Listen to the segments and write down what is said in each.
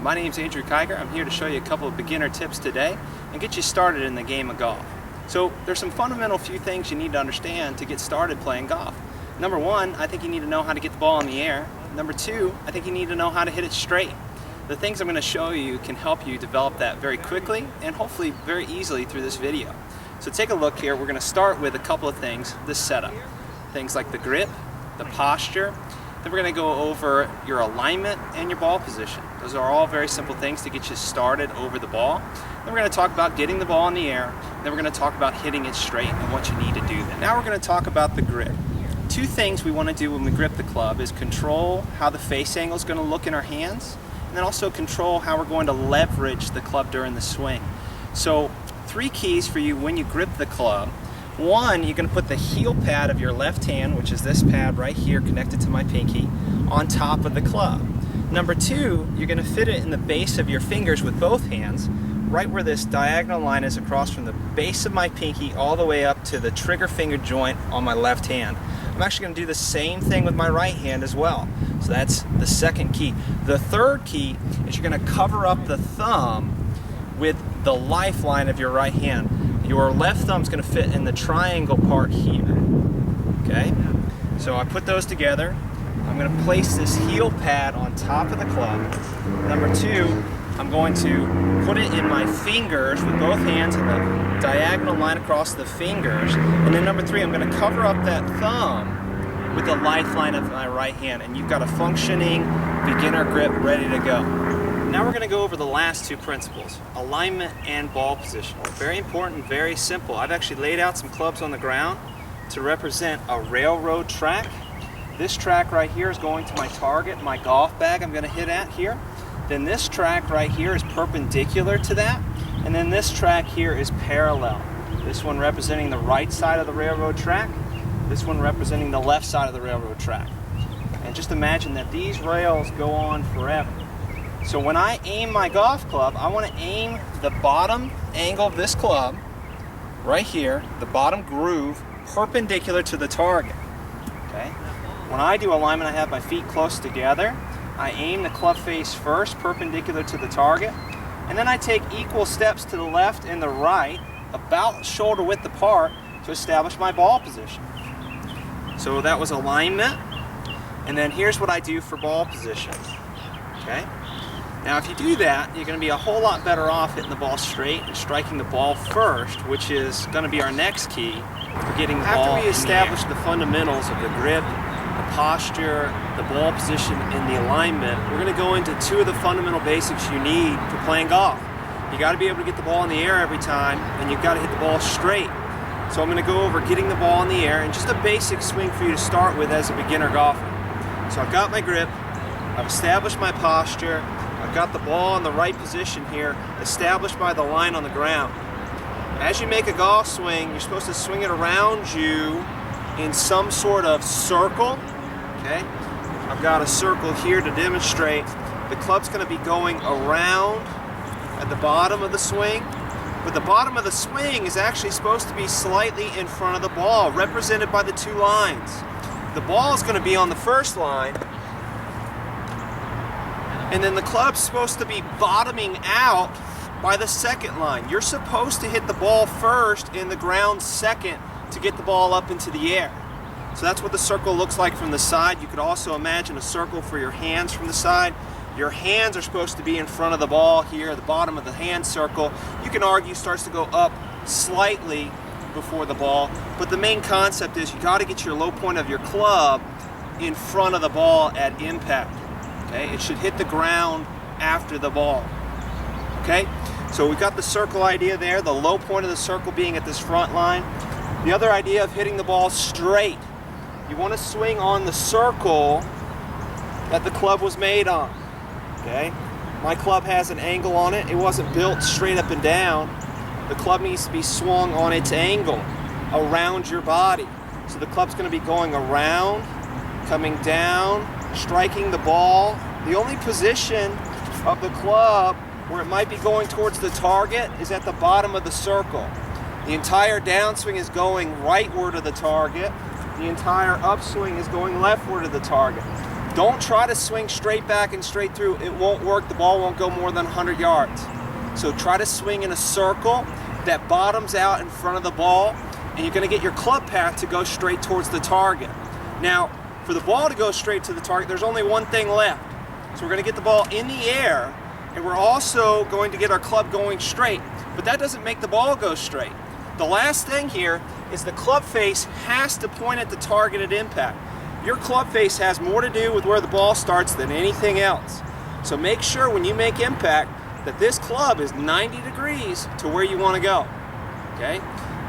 My name is Andrew Kiger. I'm here to show you a couple of beginner tips today and get you started in the game of golf. So there's some fundamental few things you need to understand to get started playing golf. Number one, I think you need to know how to get the ball in the air. Number two, I think you need to know how to hit it straight. The things I'm going to show you can help you develop that very quickly and hopefully very easily through this video. So take a look here. We're going to start with a couple of things, this setup. Things like the grip, the posture. Then we're going to go over your alignment and your ball position. Those are all very simple things to get you started over the ball. Then we're going to talk about getting the ball in the air. Then we're going to talk about hitting it straight and what you need to do then. Now we're going to talk about the grip. Two things we want to do when we grip the club is control how the face angle is going to look in our hands, and then also control how we're going to leverage the club during the swing. So three keys for you when you grip the club. One, you're going to put the heel pad of your left hand, which is this pad right here connected to my pinky, on top of the club. Number two, you're going to fit it in the base of your fingers with both hands, right where this diagonal line is across from the base of my pinky all the way up to the trigger finger joint on my left hand. I'm actually going to do the same thing with my right hand as well. So that's the second key. The third key is you're going to cover up the thumb with the lifeline of your right hand. Your left thumb's going to fit in the triangle part here. Okay? So I put those together. I'm going to place this heel pad on top of the club. Number two, I'm going to put it in my fingers with both hands in the diagonal line across the fingers. And then number three, I'm going to cover up that thumb with the lifeline of my right hand. And you've got a functioning beginner grip ready to go. Now we're going to go over the last two principles, alignment and ball position. Very important, very simple. I've actually laid out some clubs on the ground to represent a railroad track. This track right here is going to my target, my golf bag I'm going to hit at here. Then this track right here is perpendicular to that. And then this track here is parallel. This one representing the right side of the railroad track. This one representing the left side of the railroad track. And just imagine that these rails go on forever. So when I aim my golf club, I want to aim the bottom angle of this club, right here, the bottom groove, perpendicular to the target. Okay? When I do alignment, I have my feet close together. I aim the club face first, perpendicular to the target, and then I take equal steps to the left and the right, about shoulder width apart, to establish my ball position. So that was alignment, and then here's what I do for ball position. Okay? Now if you do that, you're going to be a whole lot better off hitting the ball straight and striking the ball first, which is going to be our next key for getting the ball. After we establish the fundamentals of the grip, the posture, the ball position, and the alignment, we're going to go into two of the fundamental basics you need for playing golf. You got to be able to get the ball in the air every time, and you've got to hit the ball straight. So I'm going to go over getting the ball in the air and just a basic swing for you to start with as a beginner golfer. So I've got my grip, I've established my posture, I've got the ball in the right position here, established by the line on the ground. As you make a golf swing, you're supposed to swing it around you in some sort of circle. Okay? I've got a circle here to demonstrate. The club's going to be going around at the bottom of the swing, but the bottom of the swing is actually supposed to be slightly in front of the ball, represented by the two lines. The ball is going to be on the first line, and then the club's supposed to be bottoming out by the second line. You're supposed to hit the ball first and the ground second to get the ball up into the air. So that's what the circle looks like from the side. You could also imagine a circle for your hands from the side. Your hands are supposed to be in front of the ball here, the bottom of the hand circle. You can argue starts to go up slightly before the ball, but the main concept is you got to get your low point of your club in front of the ball at impact. Okay? It should hit the ground after the ball. Okay? So we've got the circle idea there, the low point of the circle being at this front line. The other idea of hitting the ball straight. You want to swing on the circle that the club was made on. Okay? My club has an angle on it. It wasn't built straight up and down. The club needs to be swung on its angle around your body. So the club's going to be going around, coming down, striking the ball. The only position of the club where it might be going towards the target is at the bottom of the circle. The entire downswing is going rightward of the target. The entire upswing is going leftward of the target. Don't try to swing straight back and straight through. It won't work. The ball won't go more than 100 yards. So try to swing in a circle that bottoms out in front of the ball, and you're going to get your club path to go straight towards the target. Now, for the ball to go straight to the target, there's only one thing left. So we're going to get the ball in the air, and we're also going to get our club going straight. But that doesn't make the ball go straight. The last thing here is the club face has to point at the target at impact. Your club face has more to do with where the ball starts than anything else. So make sure when you make impact that this club is 90 degrees to where you want to go. Okay?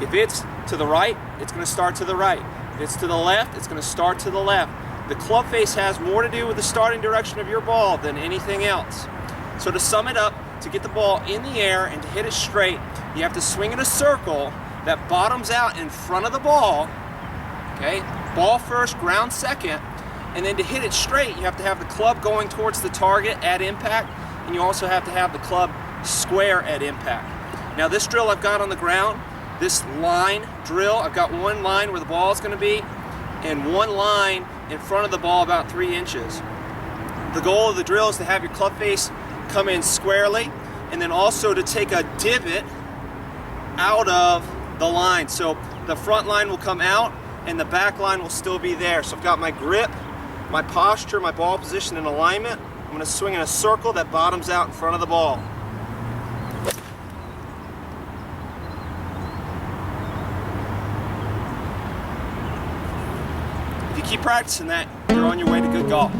If it's to the right, it's going to start to the right. If it's to the left, it's going to start to the left. The club face has more to do with the starting direction of your ball than anything else. So to sum it up, to get the ball in the air and to hit it straight, you have to swing in a circle that bottoms out in front of the ball. Okay? Ball first, ground second, and then to hit it straight, you have to have the club going towards the target at impact, and you also have to have the club square at impact. Now this drill I've got on the ground, this line drill, I've got one line where the ball is going to be, and one line in front of the ball about 3 inches. The goal of the drill is to have your club face come in squarely, and then also to take a divot out of the line. So the front line will come out, and the back line will still be there. So I've got my grip, my posture, my ball position and alignment. I'm going to swing in a circle that bottoms out in front of the ball. If you keep practicing that, you're on your way to good golf.